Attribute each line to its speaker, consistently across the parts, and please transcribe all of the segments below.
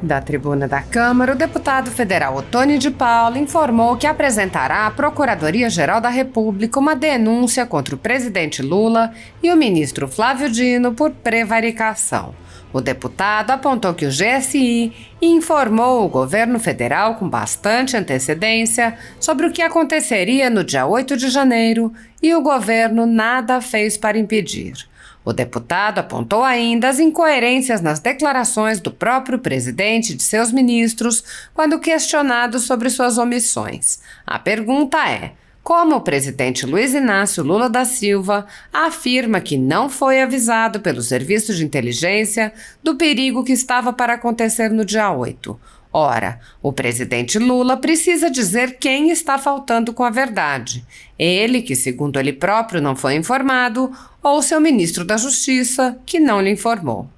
Speaker 1: Da tribuna da Câmara, o deputado federal Ottoni de Paula informou que apresentará à Procuradoria-Geral da República uma denúncia contra o presidente Lula e o ministro Flávio Dino por prevaricação. O deputado apontou que o GSI informou o governo federal com bastante antecedência sobre o que aconteceria no dia 8 de janeiro e o governo nada fez para impedir. O deputado apontou ainda as incoerências nas declarações do próprio presidente e de seus ministros quando questionado sobre suas omissões. A pergunta é: como o presidente Luiz Inácio Lula da Silva afirma que não foi avisado pelo serviço de inteligência do perigo que estava para acontecer no dia 8? Ora, o presidente Lula precisa dizer quem está faltando com a verdade. Ele, que segundo ele próprio não foi informado, ou seu ministro da Justiça, que não lhe informou.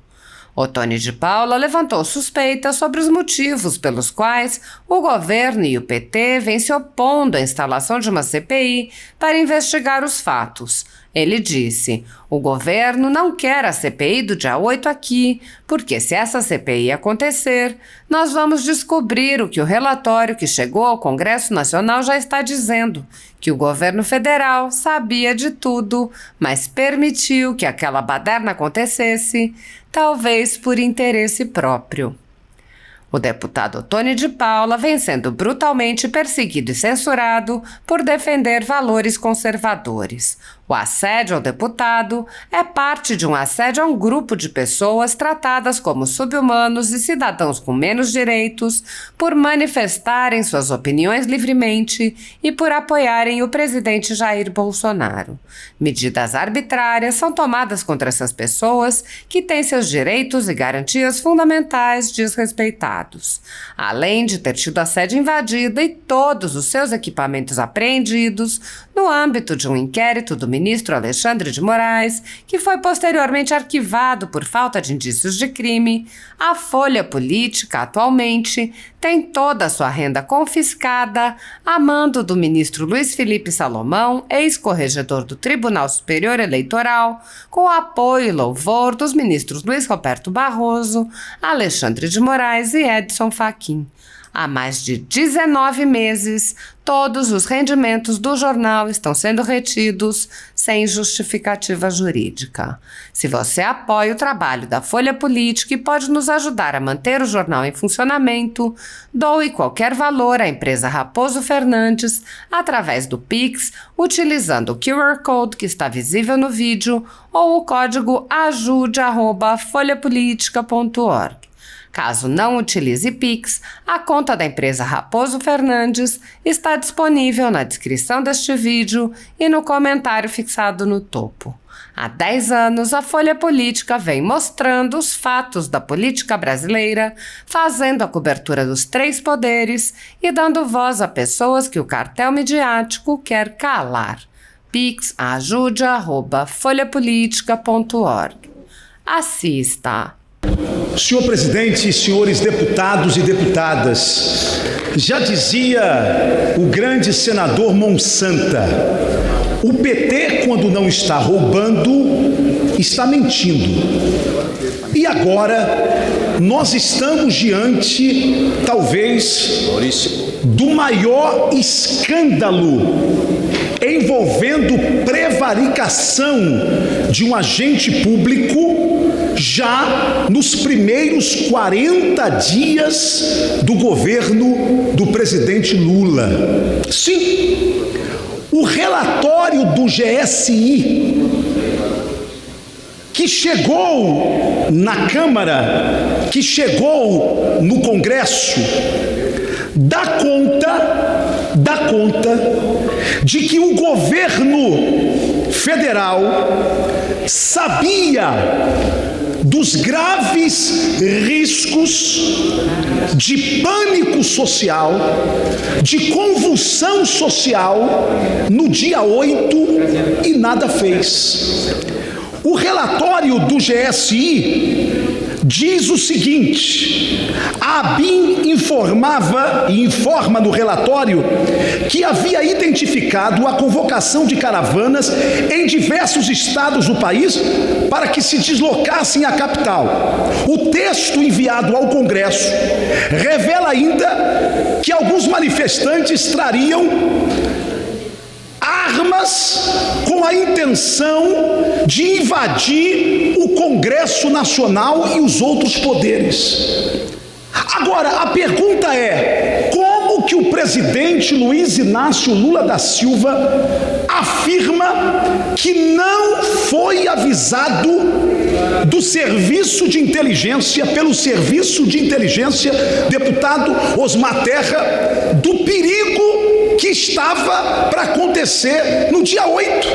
Speaker 1: Ottoni de Paula levantou suspeitas sobre os motivos pelos quais o governo e o PT vêm se opondo à instalação de uma CPI para investigar os fatos. Ele disse: o governo não quer a CPI do dia 8 aqui, porque se essa CPI acontecer, nós vamos descobrir o que o relatório que chegou ao Congresso Nacional já está dizendo, que o governo federal sabia de tudo, mas permitiu que aquela baderna acontecesse, talvez por interesse próprio. O deputado Ottoni de Paula vem sendo brutalmente perseguido e censurado por defender valores conservadores. O assédio ao deputado é parte de um assédio a um grupo de pessoas tratadas como sub-humanos e cidadãos com menos direitos por manifestarem suas opiniões livremente e por apoiarem o presidente Jair Bolsonaro. Medidas arbitrárias são tomadas contra essas pessoas que têm seus direitos e garantias fundamentais desrespeitados. Além de ter tido a sede invadida e todos os seus equipamentos apreendidos no âmbito de um inquérito do ministro Alexandre de Moraes, que foi posteriormente arquivado por falta de indícios de crime, a Folha Política atualmente tem toda a sua renda confiscada a mando do ministro Luiz Felipe Salomão, ex-corregedor do Tribunal Superior Eleitoral, com apoio e louvor dos ministros Luiz Roberto Barroso, Alexandre de Moraes e Edson Fachin. Há mais de 19 meses, todos os rendimentos do jornal estão sendo retidos sem justificativa jurídica. Se você apoia o trabalho da Folha Política e pode nos ajudar a manter o jornal em funcionamento, doe qualquer valor à empresa Raposo Fernandes através do Pix, utilizando o QR Code que está visível no vídeo ou o código ajude@folhapolitica.org. Caso não utilize Pix, a conta da empresa Raposo Fernandes está disponível na descrição deste vídeo e no comentário fixado no topo. Há 10 anos, a Folha Política vem mostrando os fatos da política brasileira, fazendo a cobertura dos 3 poderes e dando voz a pessoas que o cartel midiático quer calar. Pix ajude@folhapolitica.org. Assista!
Speaker 2: Senhor presidente, senhores deputados e deputadas, já dizia o grande senador Monsanta, o PT, quando não está roubando, está mentindo. E agora, nós estamos diante, talvez, do maior escândalo envolvendo prevaricação de um agente público já nos primeiros 40 dias do governo do presidente Lula. Sim, o relatório do GSI, que chegou na Câmara, que chegou no Congresso, dá conta de que o governo federal sabia dos graves riscos de pânico social, de convulsão social no dia 8 e nada fez. O relatório do GSI diz o seguinte: a ABIN informa no relatório que havia identificado a convocação de caravanas em diversos estados do país para que se deslocassem à capital. O texto enviado ao Congresso revela ainda que alguns manifestantes trariam armas com a intenção de invadir o Congresso Nacional e os outros poderes. Agora, a pergunta é: como que o presidente Luiz Inácio Lula da Silva afirma que não foi avisado do serviço de inteligência, pelo serviço de inteligência, deputado Osmar Terra, do perigo que estava para acontecer no dia 8?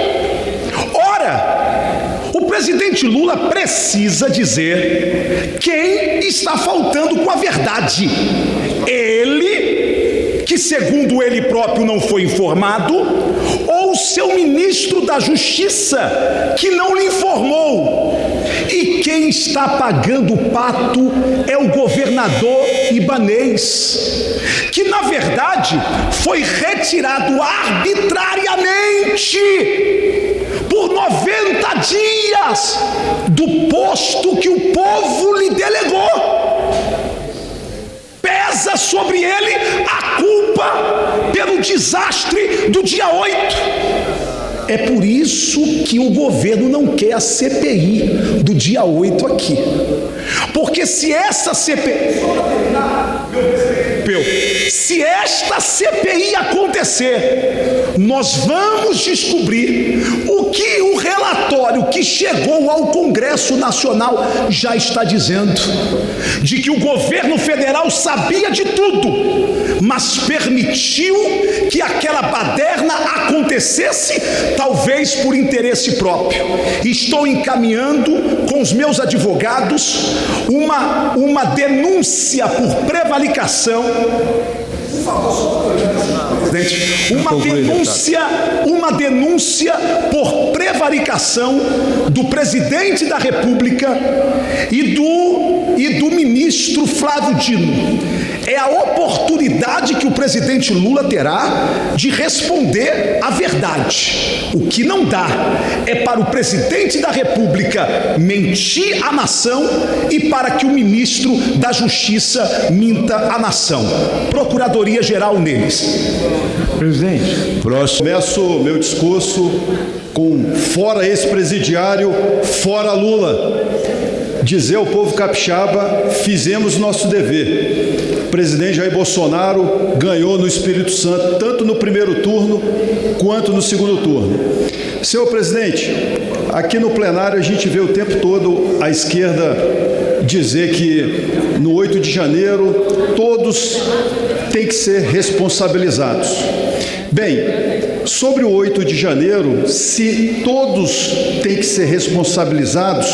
Speaker 2: Ora, o presidente Lula precisa dizer quem está faltando com a verdade. Ele, que segundo ele próprio não foi informado, ou o seu ministro da Justiça, que não lhe informou. E quem está pagando o pato é o governador Ibanez, que na verdade foi retirado arbitrariamente por 90 dias do posto que o povo lhe delegou. Pesa sobre ele a culpa pelo desastre do dia 8. É por isso que o governo não quer a CPI do dia 8 aqui. Porque se essa CPI... Se esta CPI acontecer, nós vamos descobrir o que o relatório que chegou ao Congresso Nacional já está dizendo: de que o governo federal sabia de tudo, mas permitiu que aquela baderna acontecesse, talvez por interesse próprio. Estou encaminhando com os meus advogados uma denúncia por prevaricação, uma denúncia por prevaricação do presidente da República e do ministro Flávio Dino. É a oportunidade que o presidente Lula terá de responder a verdade. O que não dá é para o presidente da República mentir à nação e para que o ministro da Justiça minta à nação. Procuradoria-Geral neles.
Speaker 3: Presidente. Próximo. Começo meu discurso com fora ex-presidiário, fora Lula. Dizer ao povo capixaba: fizemos nosso dever. O presidente Jair Bolsonaro ganhou no Espírito Santo, tanto no primeiro turno quanto no segundo turno. Senhor presidente, aqui no plenário a gente vê o tempo todo a esquerda dizer que no 8 de janeiro todos têm que ser responsabilizados. Bem, sobre o 8 de janeiro, se todos têm que ser responsabilizados,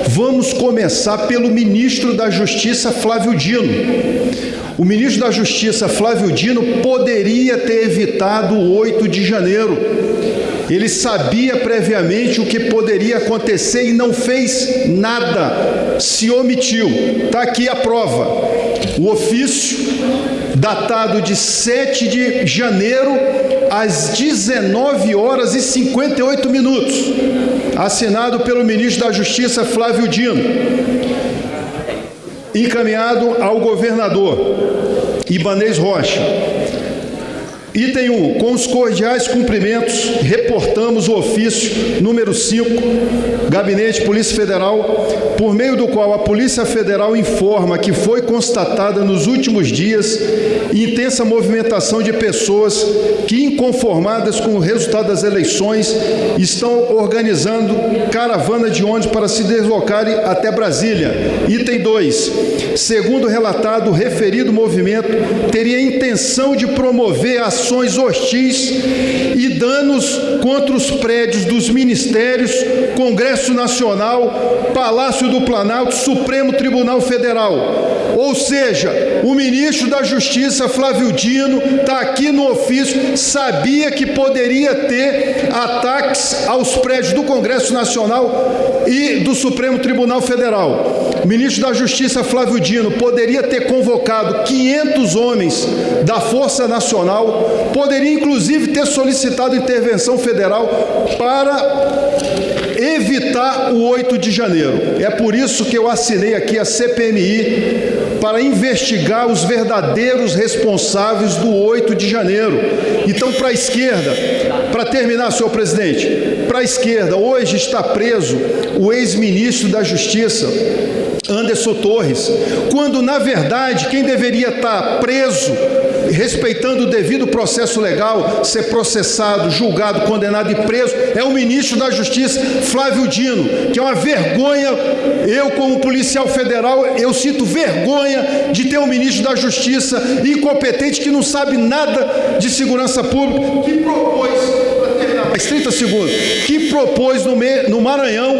Speaker 3: vamos começar pelo ministro da Justiça, Flávio Dino. O ministro da Justiça, Flávio Dino, poderia ter evitado o 8 de janeiro. Ele sabia previamente o que poderia acontecer e não fez nada, se omitiu. Está aqui a prova. O ofício, datado de 7 de janeiro, às 19 horas e 58 minutos, assinado pelo ministro da Justiça, Flávio Dino, encaminhado ao governador Ibanez Rocha. Item 1. Com os cordiais cumprimentos, reportamos o ofício número 5, Gabinete Polícia Federal, por meio do qual a Polícia Federal informa que foi constatada nos últimos dias intensa movimentação de pessoas que, inconformadas com o resultado das eleições, estão organizando caravana de ônibus para se deslocarem até Brasília. Item 2. Segundo relatado, o referido movimento teria a intenção de promover as ações hostis e danos contra os prédios dos ministérios, Congresso Nacional, Palácio do Planalto, Supremo Tribunal Federal. Ou seja, o ministro da Justiça, Flávio Dino, está aqui no ofício, sabia que poderia ter ataques aos prédios do Congresso Nacional e do Supremo Tribunal Federal. O ministro da Justiça, Flávio Dino, poderia ter convocado 500 homens da Força Nacional, poderia inclusive ter solicitado intervenção federal para evitar o 8 de janeiro. É por isso que eu assinei aqui a CPMI, para investigar os verdadeiros responsáveis do 8 de janeiro. Então, para a esquerda, para terminar, senhor presidente, para a esquerda, hoje está preso o ex-ministro da Justiça, Anderson Torres, quando, na verdade, quem deveria estar preso, respeitando o devido processo legal, ser processado, julgado, condenado e preso, é o ministro da Justiça, Flávio Dino, que é uma vergonha. Eu, como policial federal, eu sinto vergonha de ter um ministro da Justiça incompetente, que não sabe nada de segurança pública, que propôs, para terminar, mais 30 segundos, que propôs no Maranhão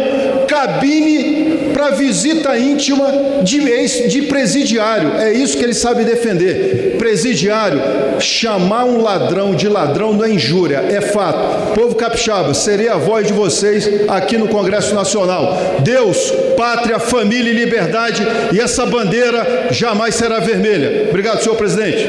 Speaker 3: cabine para visita íntima de presidiário. É isso que ele sabe defender. Presidiário, chamar um ladrão de ladrão não é injúria, é fato. Povo capixaba, serei a voz de vocês aqui no Congresso Nacional. Deus, pátria, família e liberdade, e essa bandeira jamais será vermelha. Obrigado, senhor presidente.